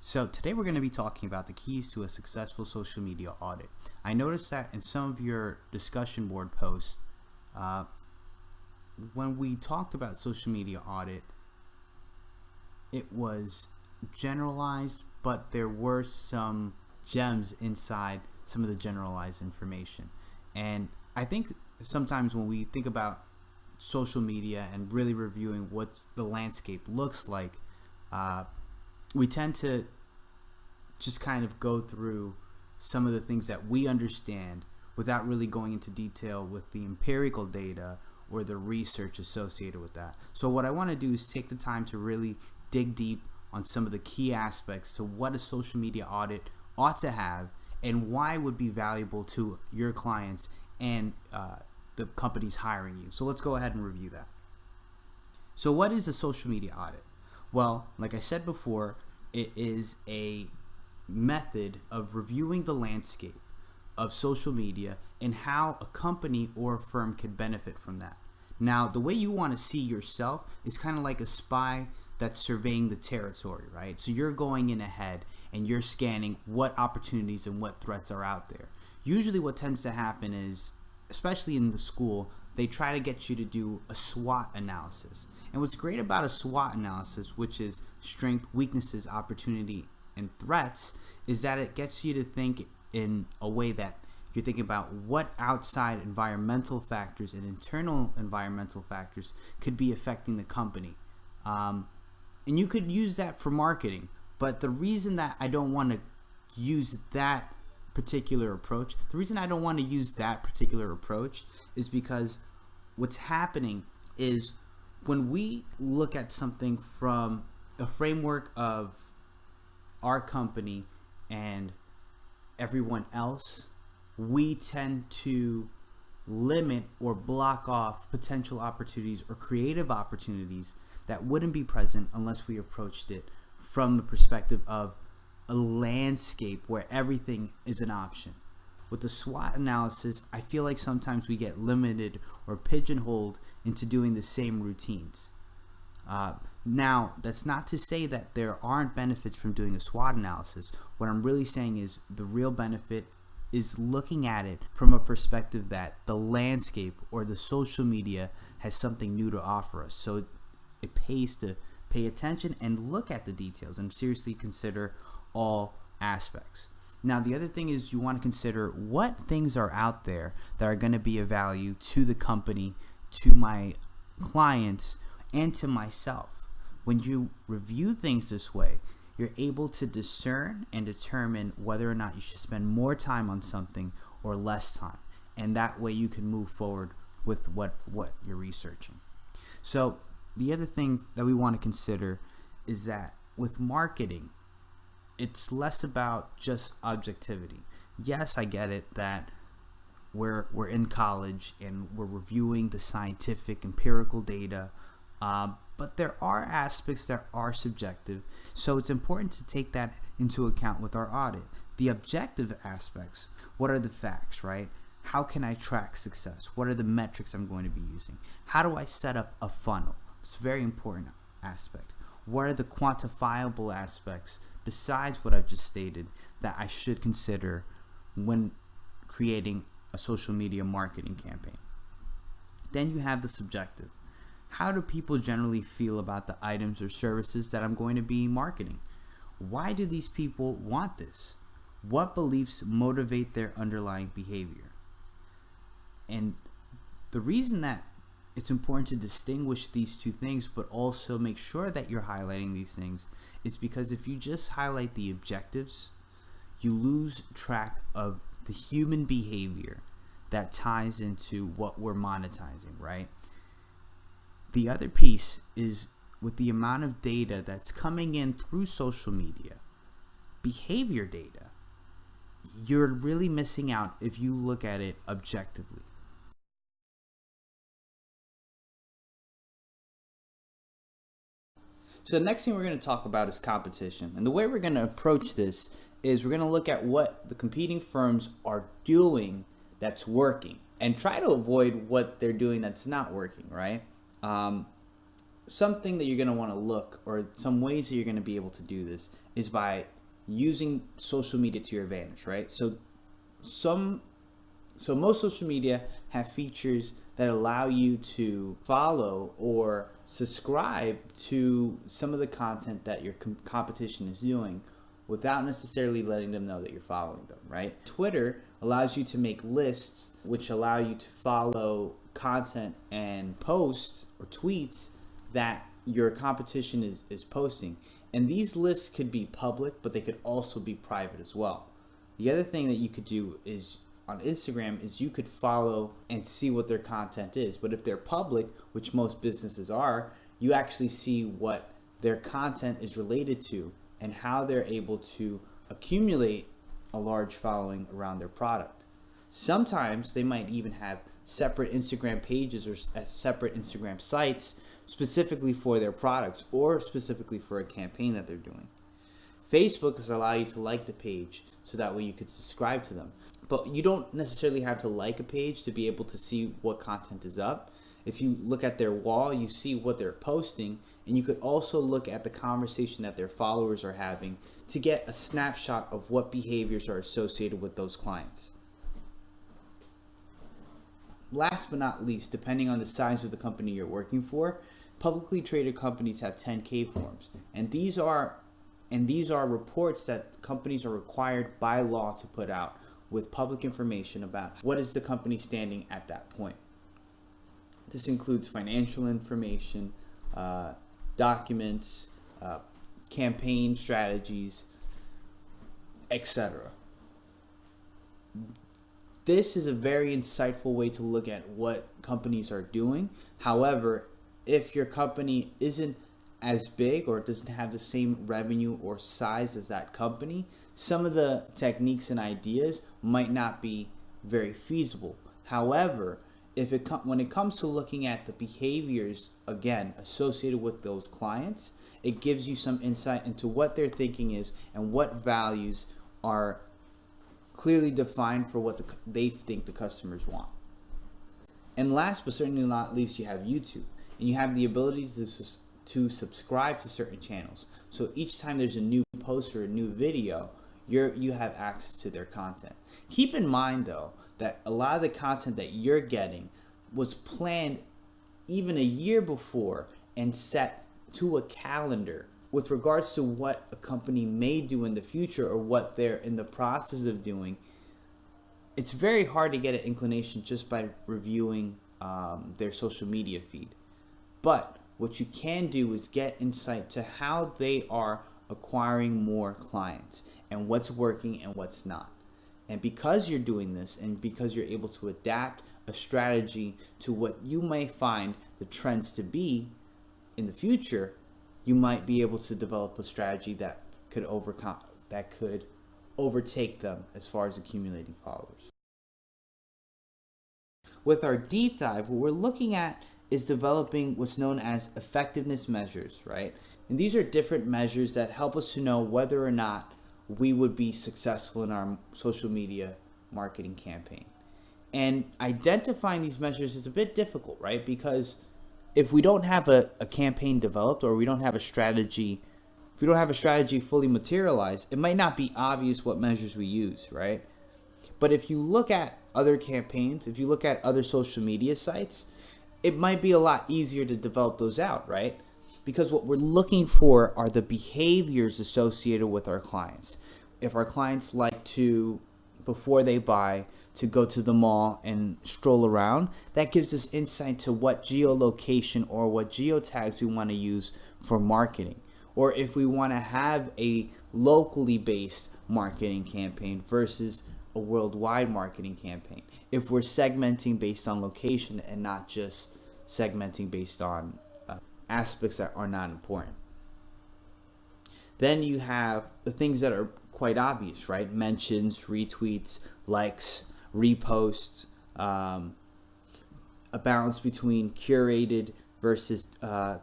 So today we're going to be talking about the keys to a successful social media audit. I noticed that in some of your discussion board posts, when we talked about social media audit, it was generalized, but there were some gems inside some of the generalized information. And I think sometimes when we think about social media and really reviewing what the landscape looks like, we tend to just kind of go through some of the things that we understand without really going into detail with the empirical data or the research associated with that. So what I want to do is take the time to really dig deep on some of the key aspects to what a social media audit ought to have and why it would be valuable to your clients and the companies hiring you. So let's go ahead and review that. So what is a social media audit? Well, like I said before, it is a method of reviewing the landscape of social media and how a company or a firm could benefit from that. Now, the way you want to see yourself is kind of like a spy that's surveying the territory, right? So you're going in ahead and you're scanning what opportunities and what threats are out there. Usually what tends to happen is, especially in the school, they try to get you to do a SWOT analysis. And what's great about a SWOT analysis, which is strength, weaknesses, opportunity, and threats, is that it gets you to think in a way that you're thinking about what outside environmental factors and internal environmental factors could be affecting the company. And you could use that for marketing, but the reason that I don't want to use that particular approach, is because what's happening is when we look at something from a framework of our company and everyone else, we tend to limit or block off potential opportunities or creative opportunities that wouldn't be present unless we approached it from the perspective of a landscape where everything is an option. With the SWOT analysis, I feel like sometimes we get limited or pigeonholed into doing the same routines. Now, that's not to say that there aren't benefits from doing a SWOT analysis. What I'm really saying is the real benefit is looking at it from a perspective that the landscape or the social media has something new to offer us. So it pays to pay attention and look at the details and seriously consider all aspects. Now, the other thing is you want to consider what things are out there that are going to be of value to the company, to my clients, and to myself. When you review things this way, you're able to discern and determine whether or not you should spend more time on something or less time. And that way you can move forward with what you're researching. So the other thing that we want to consider is that with marketing, it's less about just objectivity. Yes, I get it that we're in college and we're reviewing the scientific empirical data, but there are aspects that are subjective, so it's important to take that into account with our audit. The objective aspects, what are the facts, right? How can I track success? What are the metrics I'm going to be using? How do I set up a funnel? It's a very important aspect. What are the quantifiable aspects besides what I've just stated that I should consider when creating a social media marketing campaign? Then you have the subjective. How do people generally feel about the items or services that I'm going to be marketing? Why do these people want this? What beliefs motivate their underlying behavior? And the reason that it's important to distinguish these two things, but also make sure that you're highlighting these things, is because if you just highlight the objectives, you lose track of the human behavior that ties into what we're monetizing, right? The other piece is with the amount of data that's coming in through social media, behavior data, you're really missing out if you look at it objectively. So the next thing we're going to talk about is competition. And the way we're going to approach this is we're going to look at what the competing firms are doing that's working and try to avoid what they're doing that's not working, right? Something that you're going to want to look, or some ways that you're going to be able to do this, is by using social media to your advantage, right? So most social media have features that allow you to follow or subscribe to some of the content that your competition is doing without necessarily letting them know that you're following them, right? Twitter allows you to make lists which allow you to follow content and posts or tweets that your competition is posting. And these lists could be public, but they could also be private as well. The other thing that you could do is on Instagram is you could follow and see what their content is. But if they're public, which most businesses are, you actually see what their content is related to and how they're able to accumulate a large following around their product. Sometimes they might even have separate Instagram pages or separate Instagram sites specifically for their products or specifically for a campaign that they're doing. Facebook is allow you to like the page so that way you could subscribe to them. But you don't necessarily have to like a page to be able to see what content is up. If you look at their wall, you see what they're posting, and you could also look at the conversation that their followers are having to get a snapshot of what behaviors are associated with those clients. Last but not least, depending on the size of the company you're working for, publicly traded companies have 10K forms, and these are reports that companies are required by law to put out with public information about what is the company standing at that point. This includes financial information, documents, campaign strategies, etc. This is a very insightful way to look at what companies are doing. However, if your company isn't as big or doesn't have the same revenue or size as that company, some of the techniques and ideas might not be very feasible. However, when it comes to looking at the behaviors, again, associated with those clients, it gives you some insight into what their thinking is and what values are clearly defined for what they think the customers want. And last but certainly not least, you have YouTube, and you have the ability to subscribe to certain channels. So each time there's a new post or a new video, you have access to their content. Keep in mind though that a lot of the content that you're getting was planned even a year before and set to a calendar with regards to what a company may do in the future or what they're in the process of doing. It's very hard to get an inclination just by reviewing their social media feed. But what you can do is get insight to how they are acquiring more clients and what's working and what's not. And because you're doing this and because you're able to adapt a strategy to what you may find the trends to be in the future, you might be able to develop a strategy that could overtake them as far as accumulating followers. With our deep dive, what we're looking at is developing what's known as effectiveness measures, right? And these are different measures that help us to know whether or not we would be successful in our social media marketing campaign. And identifying these measures is a bit difficult, right? Because if we don't have a campaign developed or we don't have a strategy, if we don't have a strategy fully materialized, it might not be obvious what measures we use, right? But if you look at other campaigns, if you look at other social media sites, it might be a lot easier to develop those out, right? Because what we're looking for are the behaviors associated with our clients. If our clients like to, before they buy, to go to the mall and stroll around, that gives us insight to what geolocation or what geotags we want to use for marketing. Or if we want to have a locally based marketing campaign versus a worldwide marketing campaign. If we're segmenting based on location and not just segmenting based on aspects that are not important. Then you have the things that are quite obvious, right? Mentions, retweets, likes, reposts, a balance between curated versus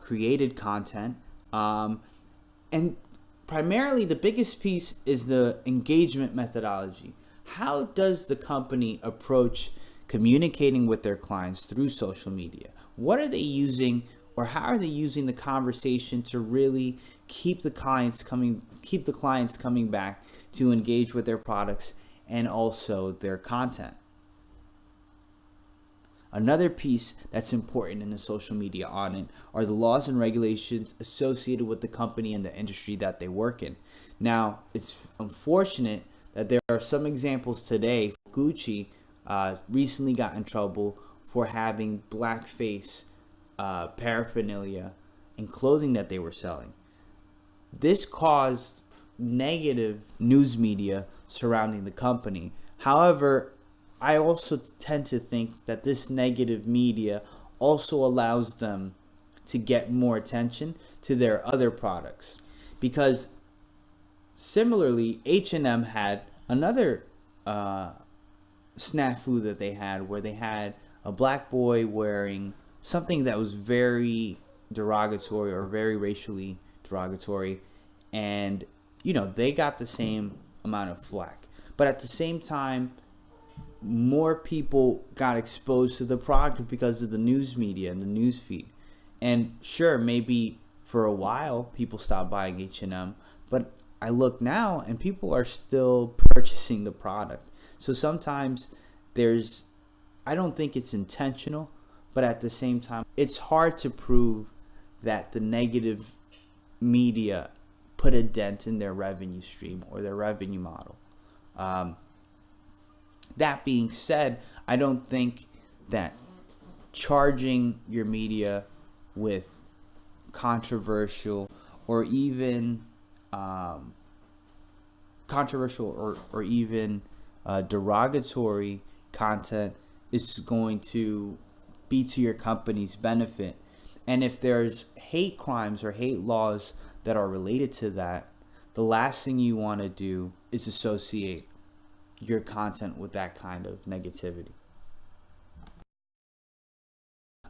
created content. And primarily the biggest piece is the engagement methodology. How does the company approach communicating with their clients through social media? What are they using Or how are they using the conversation to really keep the clients coming back to engage with their products and also their content? Another piece that's important in the social media audit are the laws and regulations associated with the company and the industry that they work in. Now, it's unfortunate that there are some examples today. Gucci recently got in trouble for having blackface paraphernalia in clothing that they were selling. This caused negative news media surrounding the company. However, I also tend to think that this negative media also allows them to get more attention to their other products. Because similarly, H&M had another snafu that they had, where they had a black boy wearing something that was very derogatory or very racially derogatory, and they got the same amount of flack. But at the same time, more people got exposed to the product because of the news media and the news feed. And sure, maybe for a while people stopped buying H&M, but I look now and people are still purchasing the product. So sometimes I don't think it's intentional, but at the same time, it's hard to prove that the negative media put a dent in their revenue stream or their revenue model. That being said, I don't think that charging your media with controversial or even derogatory content is going to be to your company's benefit. And if there's hate crimes or hate laws that are related to that, the last thing you want to do is associate your content with that kind of negativity.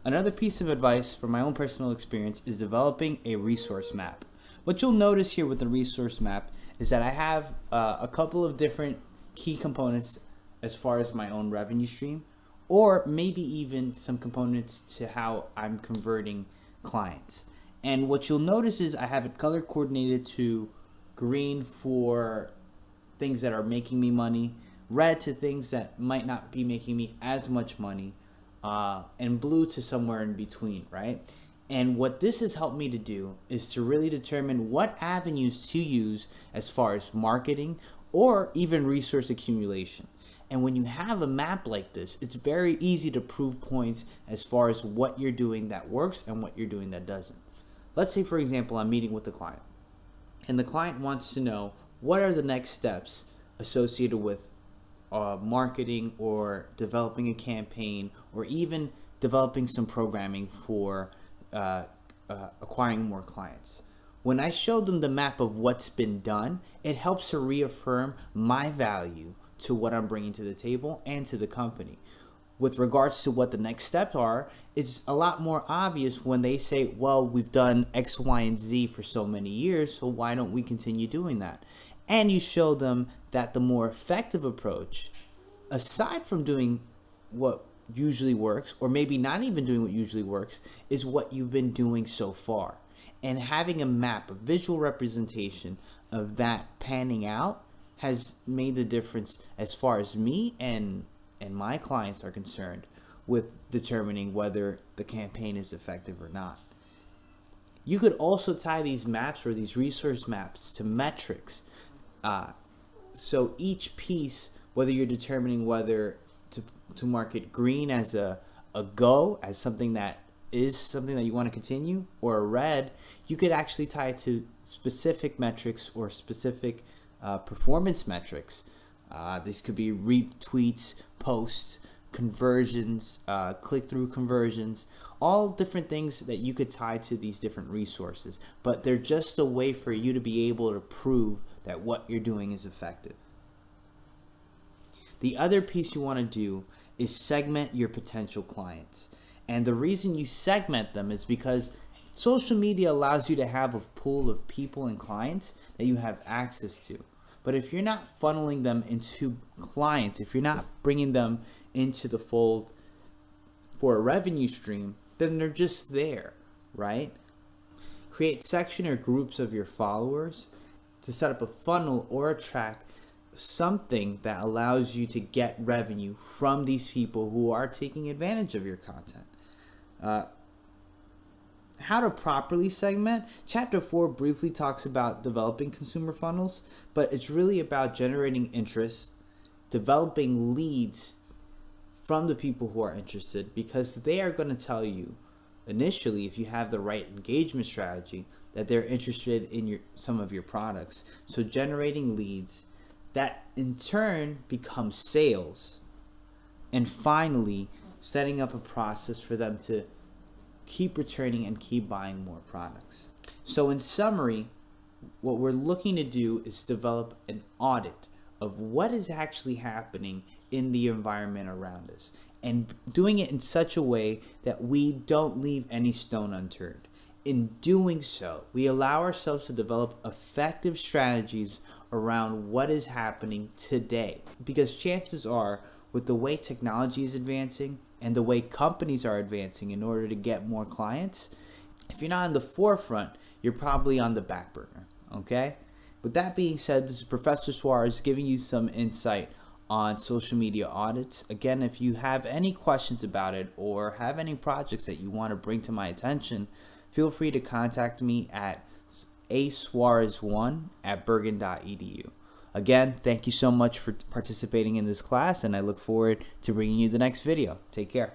Another piece of advice from my own personal experience is developing a resource map. What you'll notice here with the resource map is that I have a couple of different key components as far as my own revenue stream, or maybe even some components to how I'm converting clients. And what you'll notice is I have it color coordinated to green for things that are making me money, red to things that might not be making me as much money, and blue to somewhere in between, right? And what this has helped me to do is to really determine what avenues to use as far as marketing or even resource accumulation. And when you have a map like this, it's very easy to prove points as far as what you're doing that works and what you're doing that doesn't. Let's say, for example, I'm meeting with the client, and the client wants to know what are the next steps associated with marketing or developing a campaign or even developing some programming for acquiring more clients. When I show them the map of what's been done, it helps to reaffirm my value to what I'm bringing to the table and to the company. With regards to what the next steps are, it's a lot more obvious when they say, well, we've done X, Y, and Z for so many years, so why don't we continue doing that? And you show them that the more effective approach, aside from doing what usually works, or maybe not even doing what usually works, is what you've been doing so far. And having a map, a visual representation of that panning out has made the difference as far as me and my clients are concerned with determining whether the campaign is effective or not. You could also tie these maps or these resource maps to metrics. So each piece, whether you're determining whether to market green as a go, as something that is something that you want to continue, or a red, you could actually tie it to specific metrics or specific performance metrics. These could be retweets, posts, conversions, click-through conversions, all different things that you could tie to these different resources. But they're just a way for you to be able to prove that what you're doing is effective. The other piece you want to do is segment your potential clients. And the reason you segment them is because social media allows you to have a pool of people and clients that you have access to. But if you're not funneling them into clients, if you're not bringing them into the fold for a revenue stream, then they're just there. right? Create section or groups of your followers to set up a funnel or a track, something that allows you to get revenue from these people who are taking advantage of your content. How to properly segment. Chapter 4 briefly talks about developing consumer funnels, but it's really about generating interest, developing leads from the people who are interested, because they are going to tell you initially, if you have the right engagement strategy, that they're interested in some of your products. So generating leads, that in turn becomes sales. And finally, setting up a process for them to keep returning and keep buying more products. So in summary, what we're looking to do is develop an audit of what is actually happening in the environment around us, and doing it in such a way that we don't leave any stone unturned. In doing so, we allow ourselves to develop effective strategies around what is happening today, because chances are, with the way technology is advancing and the way companies are advancing in order to get more clients, if you're not on the forefront, you're probably on the back burner, okay? With that being said, this is Professor Suarez giving you some insight on social media audits. Again, if you have any questions about it or have any projects that you want to bring to my attention, feel free to contact me at asuarez1@bergen.edu. Again, thank you so much for participating in this class, and I look forward to bringing you the next video. Take care.